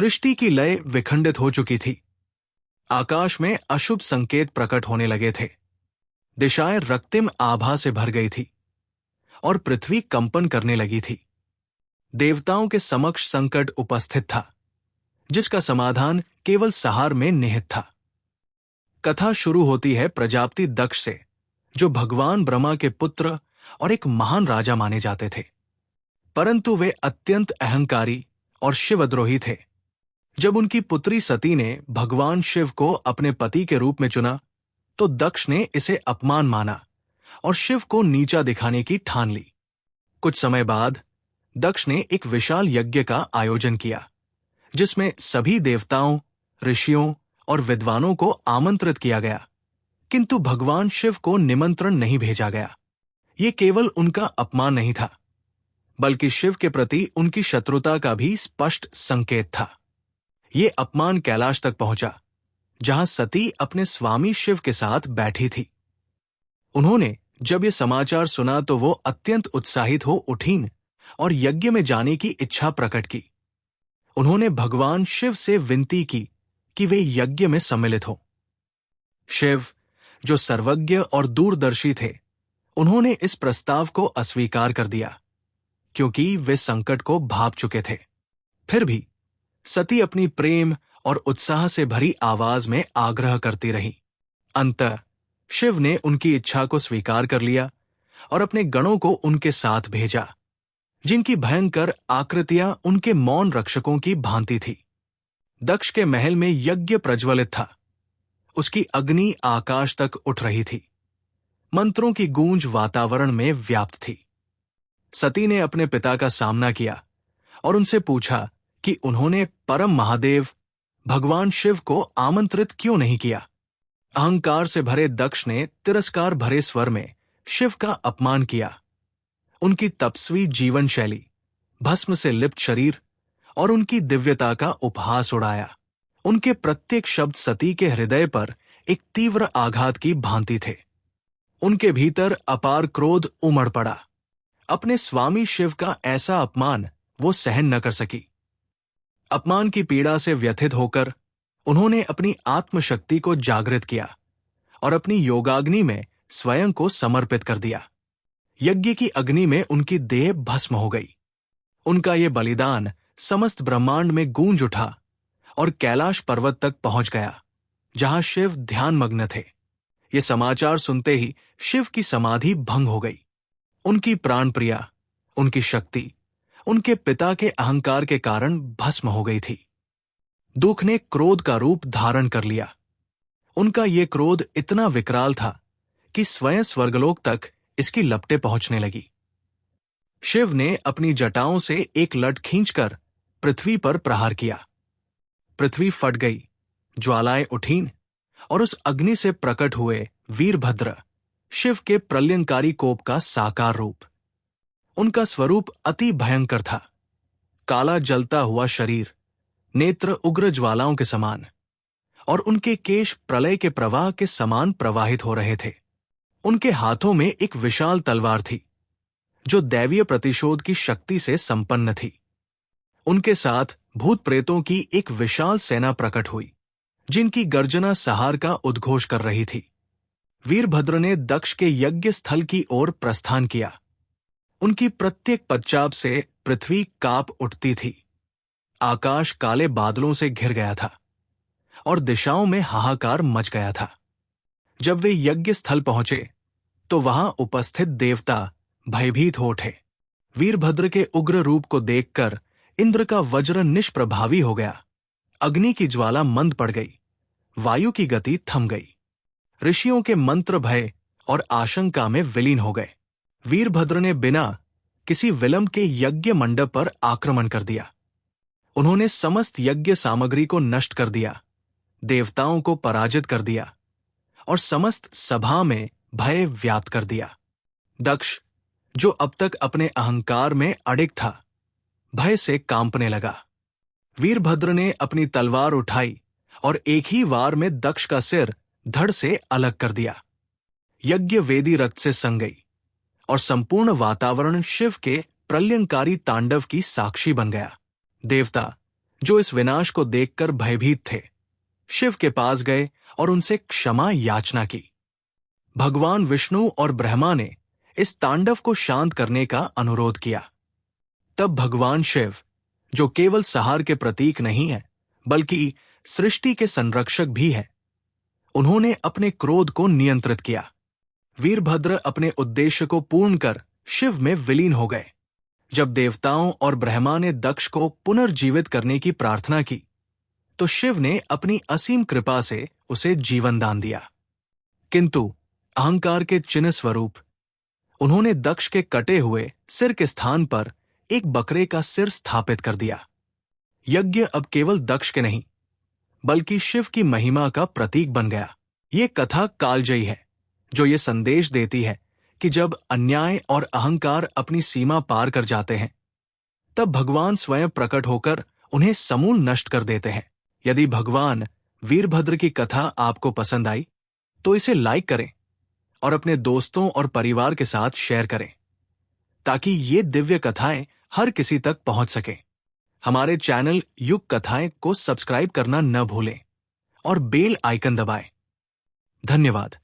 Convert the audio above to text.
सृष्टि की लय विखंडित हो चुकी थी। आकाश में अशुभ संकेत प्रकट होने लगे थे। दिशाएं रक्तिम आभा से भर गई थी और पृथ्वी कंपन करने लगी थी। देवताओं के समक्ष संकट उपस्थित था, जिसका समाधान केवल सहार में निहित था। कथा शुरू होती है प्रजापति दक्ष से, जो भगवान ब्रह्मा के पुत्र और एक महान राजा माने जाते थे, परंतु वे अत्यंत अहंकारी और शिवद्रोही थे। जब उनकी पुत्री सती ने भगवान शिव को अपने पति के रूप में चुना, तो दक्ष ने इसे अपमान माना और शिव को नीचा दिखाने की ठान ली। कुछ समय बाद दक्ष ने एक विशाल यज्ञ का आयोजन किया, जिसमें सभी देवताओं, ऋषियों और विद्वानों को आमंत्रित किया गया, किंतु भगवान शिव को निमंत्रण नहीं भेजा गया। ये केवल उनका अपमान नहीं था, बल्कि शिव के प्रति उनकी शत्रुता का भी स्पष्ट संकेत था। ये अपमान कैलाश तक पहुंचा, जहां सती अपने स्वामी शिव के साथ बैठी थी। उन्होंने जब ये समाचार सुना तो वो अत्यंत उत्साहित हो उठीं और यज्ञ में जाने की इच्छा प्रकट की। उन्होंने भगवान शिव से विनती की कि वे यज्ञ में सम्मिलित हो। शिव, जो सर्वज्ञ और दूरदर्शी थे, उन्होंने इस प्रस्ताव को अस्वीकार कर दिया, क्योंकि वे संकट को भांप चुके थे। फिर भी सती अपनी प्रेम और उत्साह से भरी आवाज में आग्रह करती रही। अंततः शिव ने उनकी इच्छा को स्वीकार कर लिया और अपने गणों को उनके साथ भेजा, जिनकी भयंकर आकृतियां उनके मौन रक्षकों की भांति थी। दक्ष के महल में यज्ञ प्रज्वलित था। उसकी अग्नि आकाश तक उठ रही थी। मंत्रों की गूंज वातावरण में व्याप्त थी। सती ने अपने पिता का सामना किया और उनसे पूछा कि उन्होंने परम महादेव भगवान शिव को आमंत्रित क्यों नहीं किया। अहंकार से भरे दक्ष ने तिरस्कार भरे स्वर में शिव का अपमान किया। उनकी तपस्वी जीवन शैली, भस्म से लिप्त शरीर और उनकी दिव्यता का उपहास उड़ाया। उनके प्रत्येक शब्द सती के हृदय पर एक तीव्र आघात की भांति थे। उनके भीतर अपार क्रोध उमड़ पड़ा। अपने स्वामी शिव का ऐसा अपमान वो सहन न कर सकी। अपमान की पीड़ा से व्यथित होकर उन्होंने अपनी आत्मशक्ति को जागृत किया और अपनी योगाग्नि में स्वयं को समर्पित कर दिया। यज्ञ की अग्नि में उनकी देह भस्म हो गई। उनका ये बलिदान समस्त ब्रह्मांड में गूंज उठा और कैलाश पर्वत तक पहुंच गया, जहां शिव ध्यानमग्न थे। ये समाचार सुनते ही शिव की समाधि भंग हो गई। उनकी प्राणप्रिया, उनकी शक्ति, उनके पिता के अहंकार के कारण भस्म हो गई थी। दुख ने क्रोध का रूप धारण कर लिया। उनका ये क्रोध इतना विकराल था कि स्वयं स्वर्गलोक तक इसकी लपटें पहुंचने लगी। शिव ने अपनी जटाओं से एक लट खींचकर पृथ्वी पर प्रहार किया। पृथ्वी फट गई, ज्वालाएं उठीं और उस अग्नि से प्रकट हुए वीरभद्र, शिव के प्रलयंकारी कोप का साकार रूप। उनका स्वरूप अति भयंकर था। काला जलता हुआ शरीर, नेत्र उग्र ज्वालाओं के समान, और उनके केश प्रलय के प्रवाह के समान प्रवाहित हो रहे थे। उनके हाथों में एक विशाल तलवार थी, जो दैवीय प्रतिशोध की शक्ति से संपन्न थी। उनके साथ भूत प्रेतों की एक विशाल सेना प्रकट हुई, जिनकी गर्जना सहार का उद्घोष कर रही थी। वीरभद्र ने दक्ष के यज्ञ स्थल की ओर प्रस्थान किया। उनकी प्रत्येक पदचाप से पृथ्वी कांप उठती थी। आकाश काले बादलों से घिर गया था और दिशाओं में हाहाकार मच गया था। जब वे यज्ञ स्थल पहुंचे तो वहां उपस्थित देवता भयभीत हो उठे। वीरभद्र के उग्र रूप को देखकर इंद्र का वज्र निष्प्रभावी हो गया। अग्नि की ज्वाला मंद पड़ गई। वायु की गति थम गई। ऋषियों के मंत्र भय और आशंका में विलीन हो गए। वीरभद्र ने बिना किसी विलंब के यज्ञ मंडप पर आक्रमण कर दिया। उन्होंने समस्त यज्ञ सामग्री को नष्ट कर दिया, देवताओं को पराजित कर दिया और समस्त सभा में भय व्याप्त कर दिया। दक्ष, जो अब तक अपने अहंकार में अडिग था, भय से कांपने लगा। वीरभद्र ने अपनी तलवार उठाई और एक ही वार में दक्ष का सिर धड़ से अलग कर दिया। यज्ञ वेदी रक्त से संग गई और संपूर्ण वातावरण शिव के प्रलयंकारी तांडव की साक्षी बन गया। देवता, जो इस विनाश को देखकर भयभीत थे, शिव के पास गए और उनसे क्षमा याचना की। भगवान विष्णु और ब्रह्मा ने इस तांडव को शांत करने का अनुरोध किया। तब भगवान शिव, जो केवल संहार के प्रतीक नहीं है बल्कि सृष्टि के संरक्षक भी है, उन्होंने अपने क्रोध को नियंत्रित किया। वीरभद्र अपने उद्देश्य को पूर्ण कर शिव में विलीन हो गए। जब देवताओं और ब्रह्मा ने दक्ष को पुनर्जीवित करने की प्रार्थना की, तो शिव ने अपनी असीम कृपा से उसे जीवन दान दिया। किंतु अहंकार के चिन्ह स्वरूप उन्होंने दक्ष के कटे हुए सिर के स्थान पर एक बकरे का सिर स्थापित कर दिया। यज्ञ अब केवल दक्ष के नहीं बल्कि शिव की महिमा का प्रतीक बन गया। ये कथा कालजयी है, जो ये संदेश देती है कि जब अन्याय और अहंकार अपनी सीमा पार कर जाते हैं, तब भगवान स्वयं प्रकट होकर उन्हें समूल नष्ट कर देते हैं। यदि भगवान वीरभद्र की कथा आपको पसंद आई, तो इसे लाइक करें और अपने दोस्तों और परिवार के साथ शेयर करें, ताकि ये दिव्य कथाएं हर किसी तक पहुंच सकें। हमारे चैनल युग कथाएं को सब्सक्राइब करना न भूलें और बेल आइकन दबाएं। धन्यवाद।